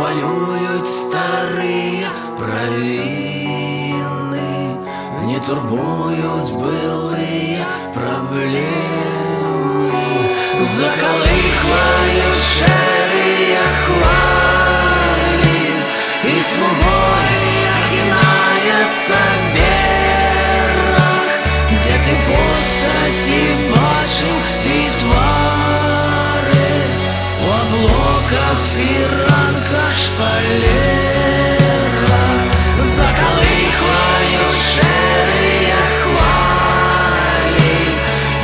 малюють старі провины, не турбують былые проблемы. Заколыхвают шерые хвали, и смугой охинается берег, где ты постаті бачив і твари у облоках, фіранках, шпалерах. Заколыхвают шерые хвали,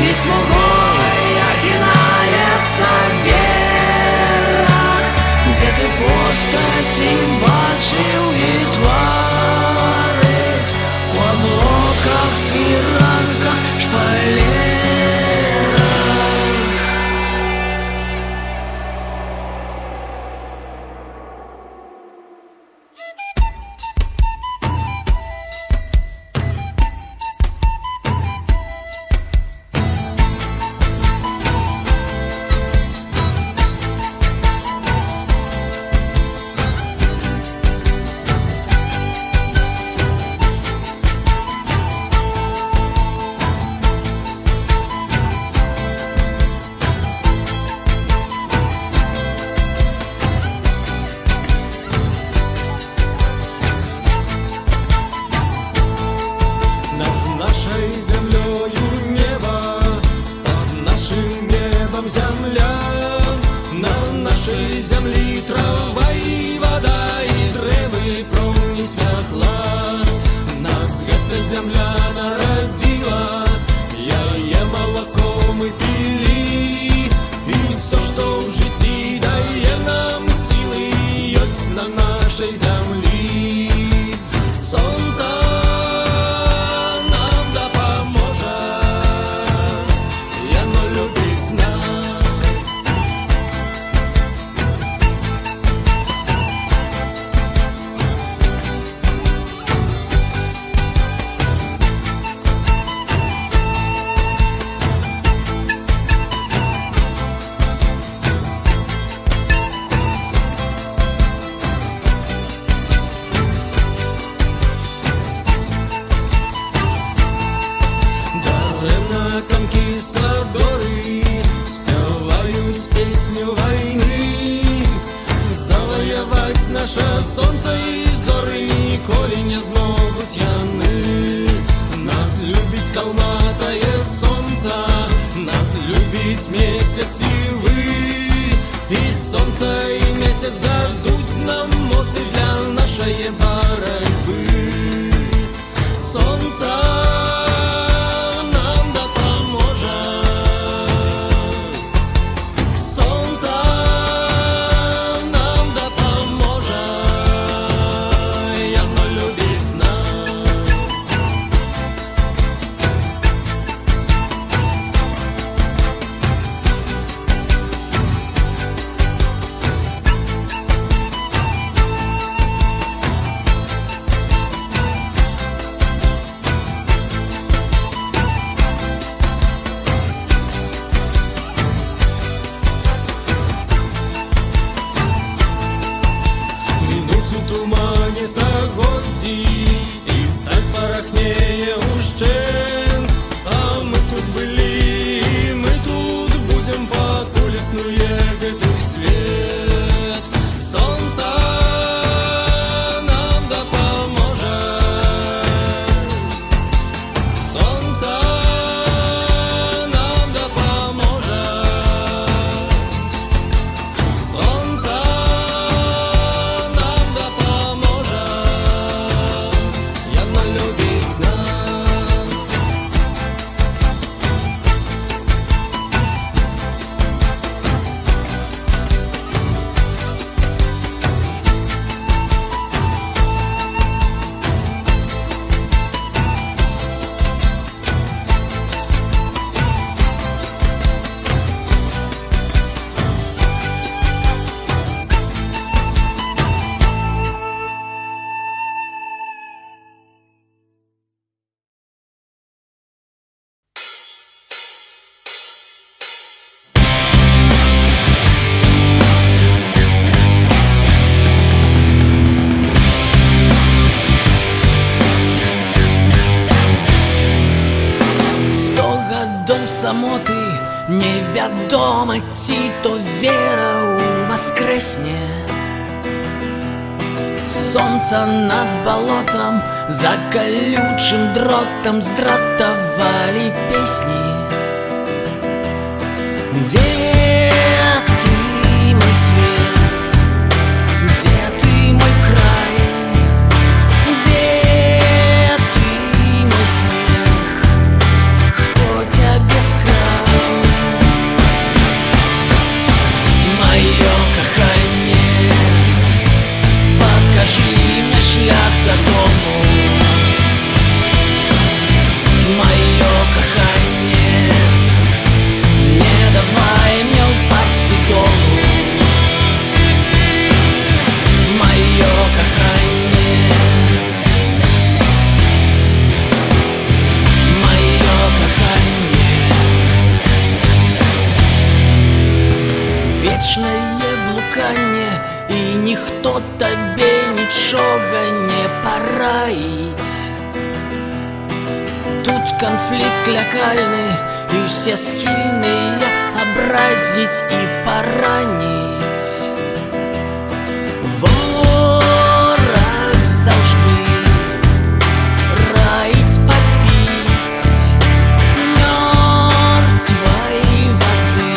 и смугой охинается берег, где ты постаті бачив і твари у облоках, фіранках, шпалерах. Земля, на нашій землі трава і вода, і древи, промні святла. Нас гэта земля народила, яе молоко мы пили, и все, что в житті дає нам силы, есть на нашей землі. Солнце нам допоможе, яно любить нас. Конкистадоры спевают песню войны. Завоевать наше солнце и зоры ніколи не змогуть яны. Нас любить калматае солнце, нас любить месяц и вы. И солнце, и месяц дадуть нам моцы для нашей борьбы. Солнце тумане стагоддзі, і сталь спарахнее ушчэнт. А мы тут былі, мы тут будем, пакуль існуе гэты свет. Солнце нам дапаможа, солнце нам дапаможа, солнце нам дапаможа. самоти, невядома ці то вера воскресне. Сонца над болотом, за колючим дротом здратовали песни. Где ты, мой свет? Где ты, мой край? Где ты, мой смех? Кто тебе скрал? Мое кохание, покажи мне шлях до дому. Мое кохание, не давай мне упасть и долу. Мое кохание, мое кохание. Вечное блукання, і ніхто тобі нічого не пораїть. Тут конфликт локальный, и все схильные образить и поранить. Ворог завжди раить попить мертвой воды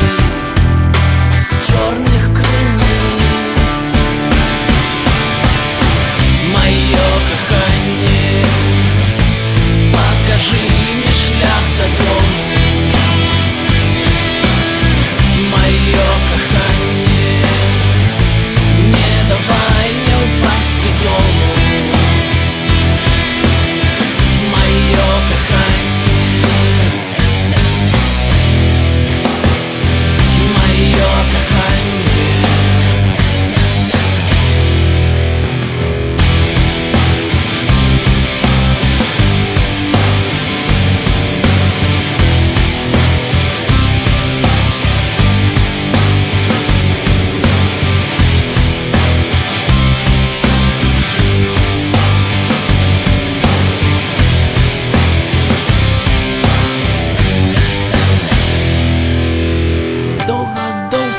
с черных крыниц. Мое кохание, покажи мне шлях до дому. Мое кохание, не давай мне упасть и долу. Мое кохание, мое кохание.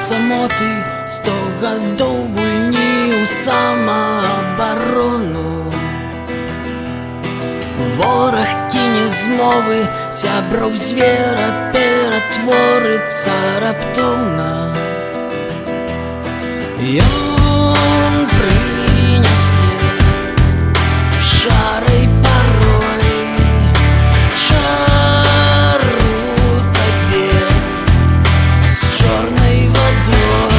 Самоти, 100 гадоў гульні ў самаабарону. Вораг кіне змовы, сяброў звера ператворыцца раптоўна. Ён прынясе шарай парой чару табе з чорнай водой.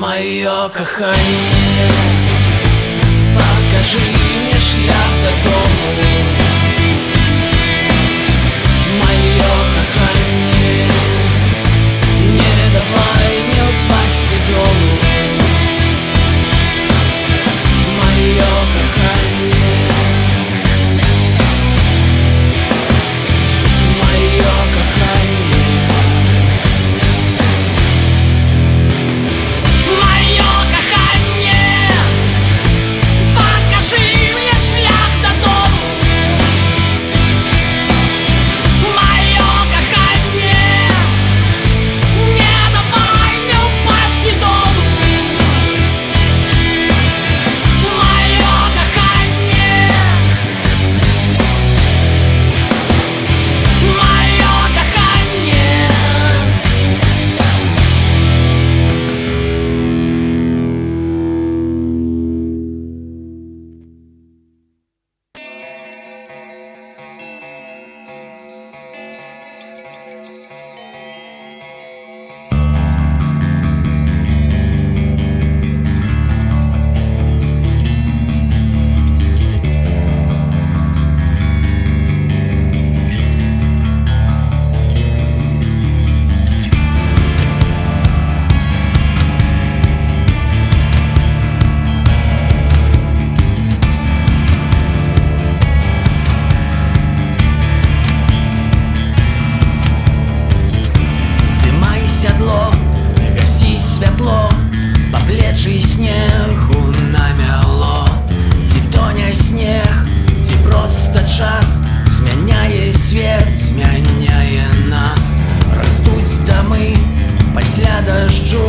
Мое кохание, покажи мне шлях до дому. Мое кохание, не давай мне упасть и долу. Мое кохание, мое кохание. Мое кохание, покажи мне шлях до дому. Мое кохание, не давай мне упасть и долу. Мое кохание, мое кохание. По плечі снегу намяло, ці тоня снег Проста час змяняе свет, змяняе нас. Растуць дамы пасля дажджу,